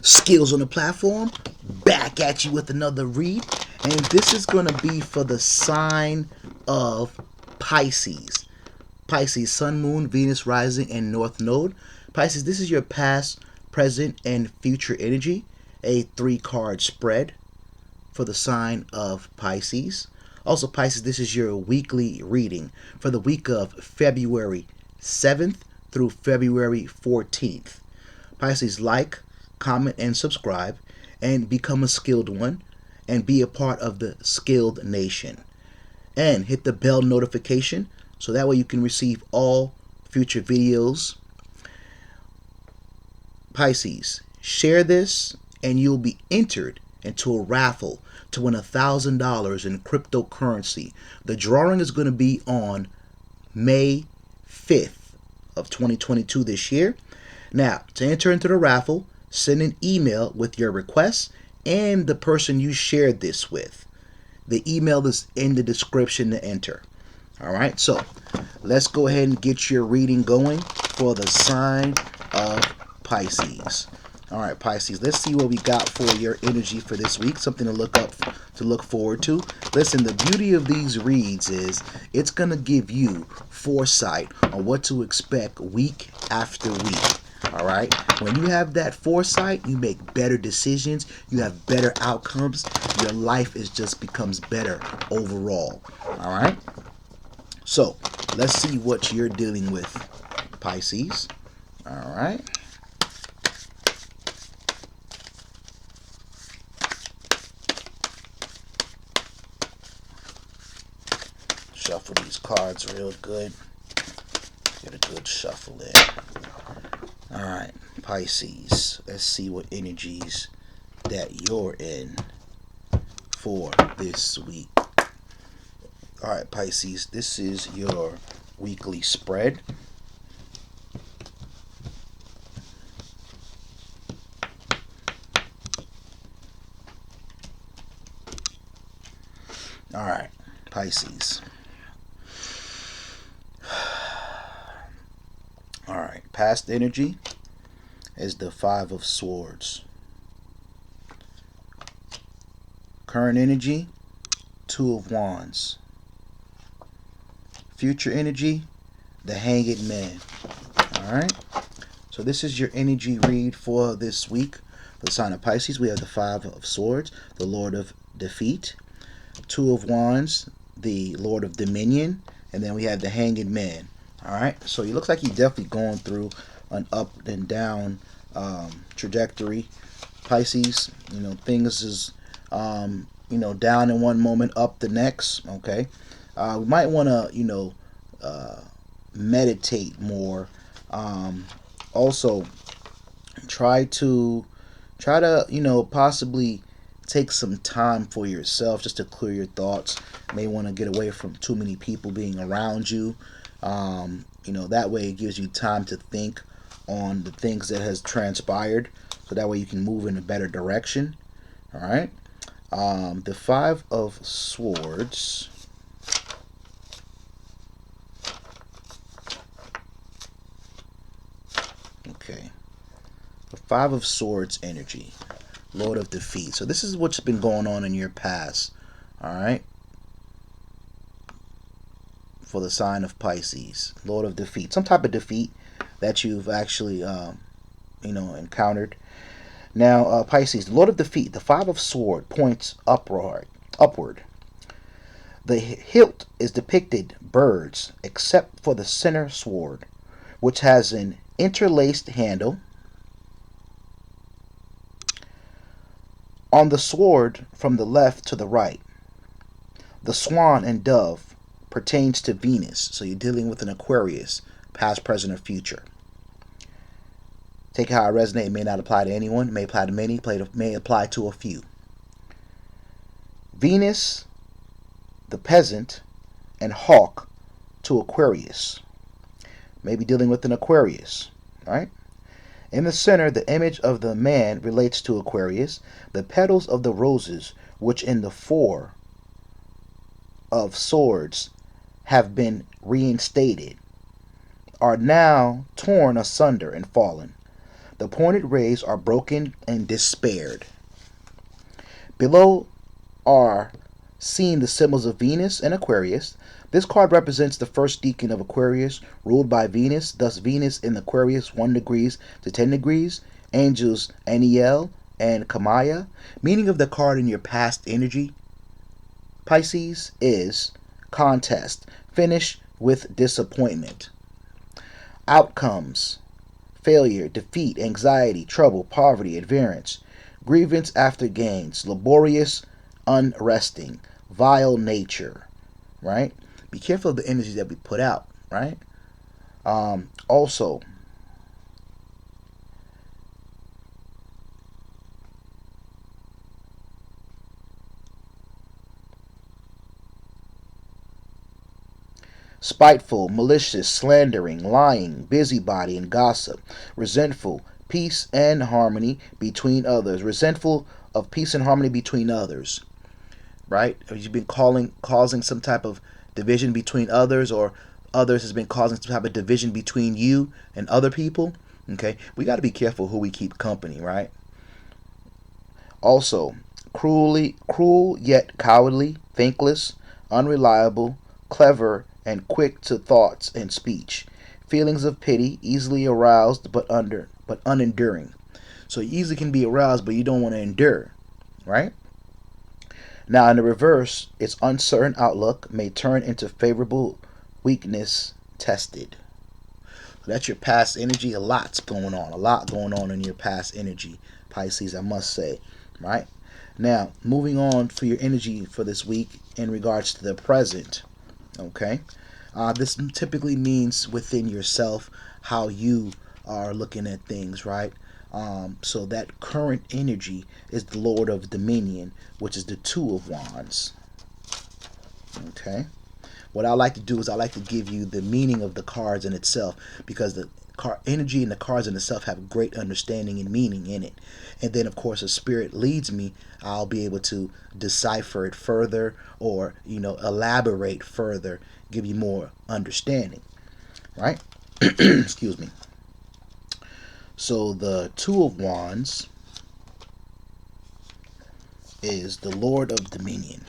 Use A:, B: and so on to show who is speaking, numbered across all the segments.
A: Skills on the platform, back at you with another read. And this is going to be for the sign of Pisces. Pisces, Sun, Moon, Venus, Rising, and North Node. Pisces, this is your past, present, and future energy. A 3-card spread for the sign of Pisces. Also, Pisces, this is your weekly reading for the week of February 7th through February 14th. Pisces, like, comment, and subscribe, and become a skilled one, and be a part of the skilled nation. And hit the bell notification so that way you can receive all future videos. Pisces, share this and you'll be entered into a raffle to win $1,000 in cryptocurrency. The drawing is going to be on May 5th of 2022 this year. Now, to enter into the raffle, send an email with your request and the person you shared this with. The email is in the description to enter. All right, so let's go ahead and get your reading going for the sign of Pisces. All right, Pisces, let's see what we got for your energy for this week. Something to look forward to. Listen, the beauty of these reads is it's going to give you foresight on what to expect week after week. All right, when you have that foresight, you make better decisions, you have better outcomes, your life just becomes better overall. All right, so let's see what you're dealing with, Pisces. All right. Shuffle these cards real good. Get a good shuffle in. Alright, Pisces. Let's see what energies that you're in for this week. Alright, Pisces. This is your weekly spread. Alright, Pisces. Alright, past energy is the 5 of Swords. Current energy, 2 of Wands. Future energy, the Hanged Man. Alright, so this is your energy read for this week. For the sign of Pisces, we have the 5 of Swords, the Lord of Defeat. 2 of Wands, the Lord of Dominion. And then we have the Hanged Man. Alright, so it looks like you're definitely going through an up and down trajectory, Pisces. You know, things is down in one moment, up the next. Okay, we might want to meditate more. Also, try to possibly take some time for yourself just to clear your thoughts. May want to get away from too many people being around you. That way it gives you time to think on the things that has transpired, so that way you can move in a better direction. All right. The 5 of Swords. Okay. The 5 of Swords energy, Lord of Defeat. So this is what's been going on in your past. All right. For the sign of Pisces, Lord of Defeat, some type of defeat that you've actually encountered. Now, Pisces, the Lord of Defeat, the 5 of Sword points upward. The hilt is depicted birds, except for the center sword, which has an interlaced handle. On the sword from the left to the right, the swan and dove pertains to Venus, so you're dealing with an Aquarius, past, present, or future. Take it how it resonates. It may not apply to anyone. It may apply to many. May apply to a few. Venus, the peasant, and hawk to Aquarius. Maybe dealing with an Aquarius. All right. In the center, the image of the man relates to Aquarius. The petals of the roses, which in the 4 of Swords have been reinstated, are now torn asunder and fallen. The pointed rays are broken and despaired. Below are seen the symbols of Venus and Aquarius. This card represents the first decan of Aquarius, ruled by Venus. Thus, Venus in Aquarius 1 degrees to 10 degrees. Angels Aniel and Kamaya. Meaning of the card in your past energy, Pisces, is contest. Finish with disappointment. Outcomes: failure, defeat, anxiety, trouble, poverty, adherence, grievance after gains, laborious, unresting, vile nature, right? Be careful of the energy that we put out, right? Also, spiteful, malicious, slandering, lying, busybody, and gossip, resentful, peace and harmony between others, resentful of peace and harmony between others, right? Have you been causing some type of division between others, or others has been causing some type of division between you and other people? Okay, we got to be careful who we keep company, right? Also, cruel yet cowardly, thankless, unreliable, clever, and quick to thoughts and speech. Feelings of pity, easily aroused but unenduring. So you easily can be aroused, but you don't want to endure, right? Now, in the reverse, its uncertain outlook may turn into favorable weakness tested. So that's your past energy. A lot going on in your past energy, Pisces, I must say, right? Now, moving on for your energy for this week in regards to the present, okay? This typically means within yourself how you are looking at things, right? So that current energy is the Lord of Dominion, which is the Two of Wands. Okay. What I like to do is I like to give you the meaning of the cards in itself, because the energy and the cards in itself have great understanding and meaning in it. And then, of course, as spirit leads me, I'll be able to decipher it further, or elaborate further, give you more understanding, right? Excuse me. So the Two of Wands is the Lord of Dominion.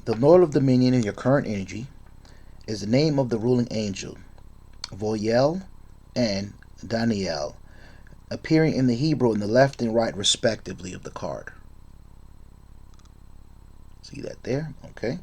A: The Lord of Dominion in your current energy is the name of the ruling angel, Voyel and Daniel, appearing in the Hebrew in the left and right respectively of the card. See that there? Okay.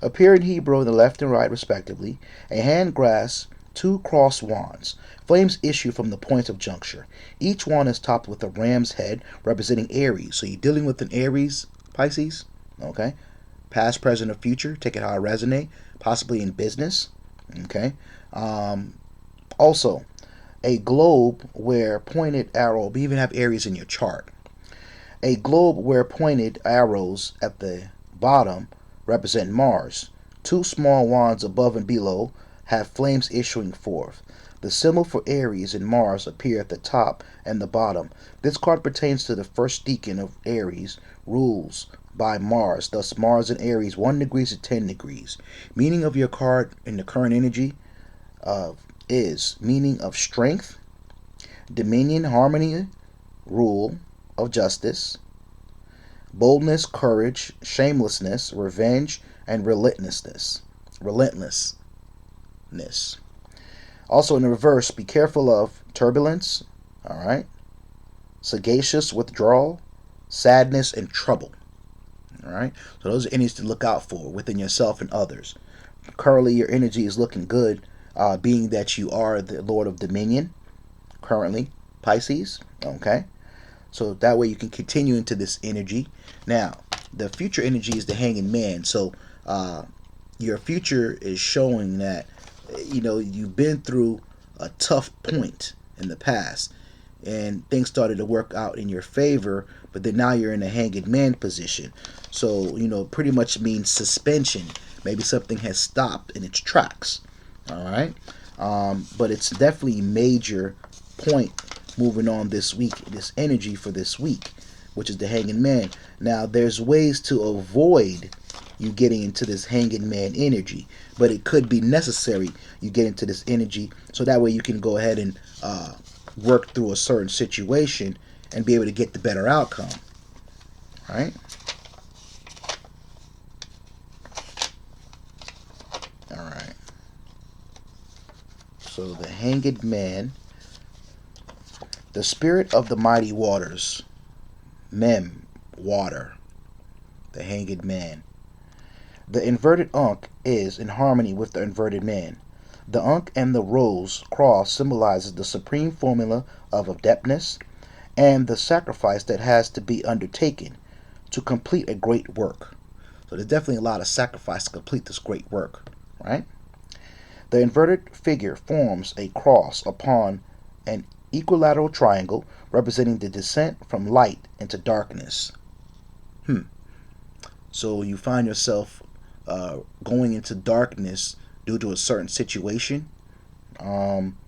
A: Appear in Hebrew in the left and right respectively. A hand grasps two crossed wands. Flames issue from the point of juncture. Each wand is topped with a ram's head representing Aries. So you're dealing with an Aries, Pisces. Okay. Past, present, or future. Take it how it resonates. Possibly in business. Okay. Also, a globe where pointed arrow. We even have Aries in your chart. A globe where pointed arrows at the bottom represent Mars. Two small wands above and below have flames issuing forth. The symbol for Aries and Mars appear at the top and the bottom. This card pertains to the first decan of Aries, rules by Mars. Thus, Mars in Aries 1 degrees to 10 degrees. Meaning of your card in the current energy is meaning of strength, dominion, harmony, rule of justice, boldness, courage, shamelessness, revenge, and relentlessness. Also in the reverse, be careful of turbulence, all right? Sagacious withdrawal, sadness, and trouble. All right? So those are energies to look out for within yourself and others. Currently, your energy is looking good, being that you are the Lord of Dominion, currently, Pisces, okay? So that way you can continue into this energy. Now, the future energy is the Hanging Man. So your future is showing that you've been through a tough point in the past, and things started to work out in your favor, but then now you're in a Hanging Man position. So pretty much means suspension. Maybe something has stopped in its tracks. All right, but it's definitely a major point moving on this week, this energy for this week, which is the Hanging Man. Now, there's ways to avoid you getting into this hanging man energy, but it could be necessary you get into this energy so that way you can go ahead and work through a certain situation and be able to get the better outcome. Right? All right. So the hanged man, the spirit of the mighty waters, mem, water, the hanged man. The inverted Ankh is in harmony with the inverted man. The Ankh and the rose cross symbolizes the supreme formula of adeptness and the sacrifice that has to be undertaken to complete a great work. So there's definitely a lot of sacrifice to complete this great work, right? The inverted figure forms a cross upon an equilateral triangle representing the descent from light into darkness. So you find yourself going into darkness due to a certain situation. Um,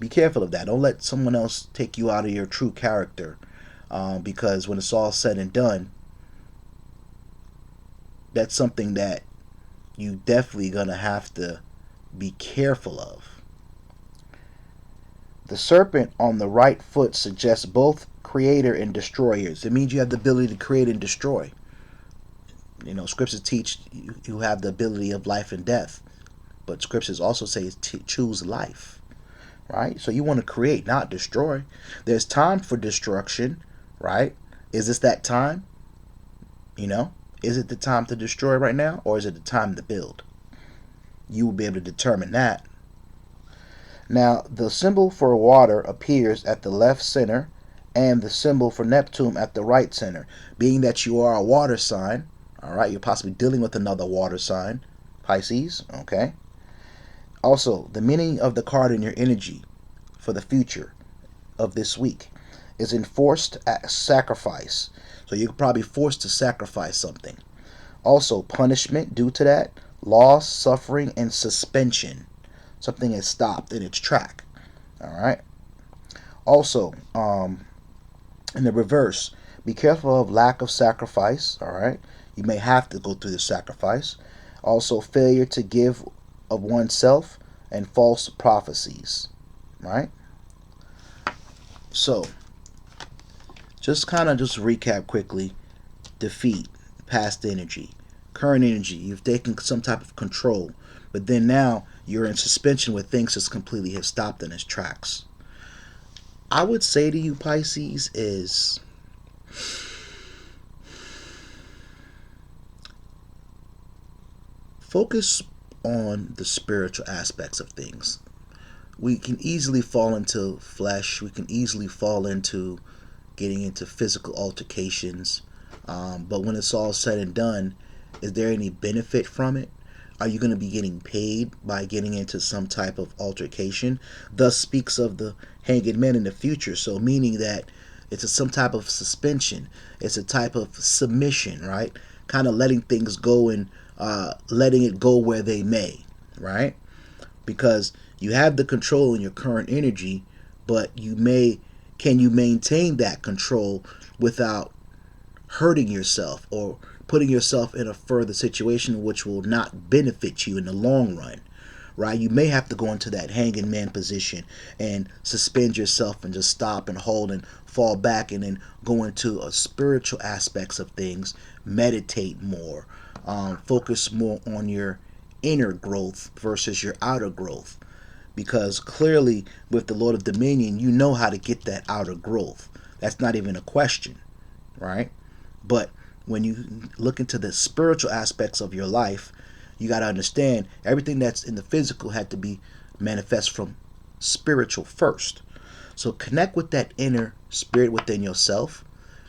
A: be careful of that. Don't let someone else take you out of your true character, because when it's all said and done, that's something that you definitely gonna have to be careful of. The serpent on the right foot suggests both creator and destroyers. It means you have the ability to create and destroy. You know, scriptures teach you have the ability of life and death, but scriptures also say choose life, right? So you want to create, not destroy. There's time for destruction, right? Is this that time? You know, is it the time to destroy right now, or is it the time to build? You will be able to determine that. Now, the symbol for water appears at the left center and the symbol for Neptune at the right center. Being that you are a water sign, all right, you're possibly dealing with another water sign, Pisces, okay? Also, the meaning of the card in your energy for the future of this week is enforced sacrifice. So you're probably forced to sacrifice something. Also, punishment due to that, loss, suffering, and suspension. Something is stopped in its track. All right. Also, in the reverse, be careful of lack of sacrifice. All right. You may have to go through the sacrifice. Also, failure to give of oneself and false prophecies. Right. So, just recap quickly. Defeat, past energy, current energy. You've taken some type of control, but then now you're in suspension where things just completely have stopped in its tracks. I would say to you, Pisces, is focus on the spiritual aspects of things. We can easily fall into flesh. We can easily fall into getting into physical altercations. But when it's all said and done, is there any benefit from it? Are you going to be getting paid by getting into some type of altercation? Thus speaks of the hanged man in the future. So meaning that it's some type of suspension. It's a type of submission, right? Kind of letting things go and letting it go where they may, right? Because you have the control in your current energy, but can you maintain that control without hurting yourself or putting yourself in a further situation which will not benefit you in the long run, right? You may have to go into that hanging man position and suspend yourself and just stop and hold and fall back and then go into spiritual aspects of things, meditate more, focus more on your inner growth versus your outer growth. Because clearly, with the Lord of Dominion, you know how to get that outer growth. That's not even a question, right? But when you look into the spiritual aspects of your life, you got to understand everything that's in the physical had to be manifest from spiritual first. So connect with that inner spirit within yourself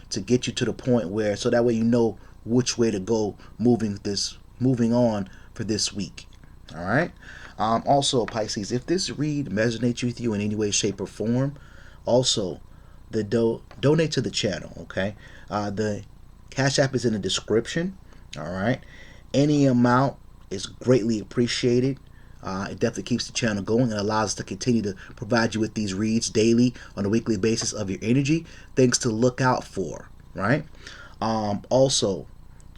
A: to get you to the point where, so that way you know which way to go moving on for this week. All right. Also, Pisces, if this read resonates with you in any way, shape, or form, also donate to the channel. Okay. The Cash App is in the description. All right. Any amount is greatly appreciated. It definitely keeps the channel going and allows us to continue to provide you with these reads daily on a weekly basis of your energy. Things to look out for, right? Also,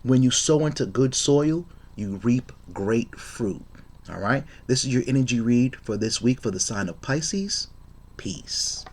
A: When you sow into good soil, you reap great fruit. All right? This is your energy read for this week for the sign of Pisces. Peace.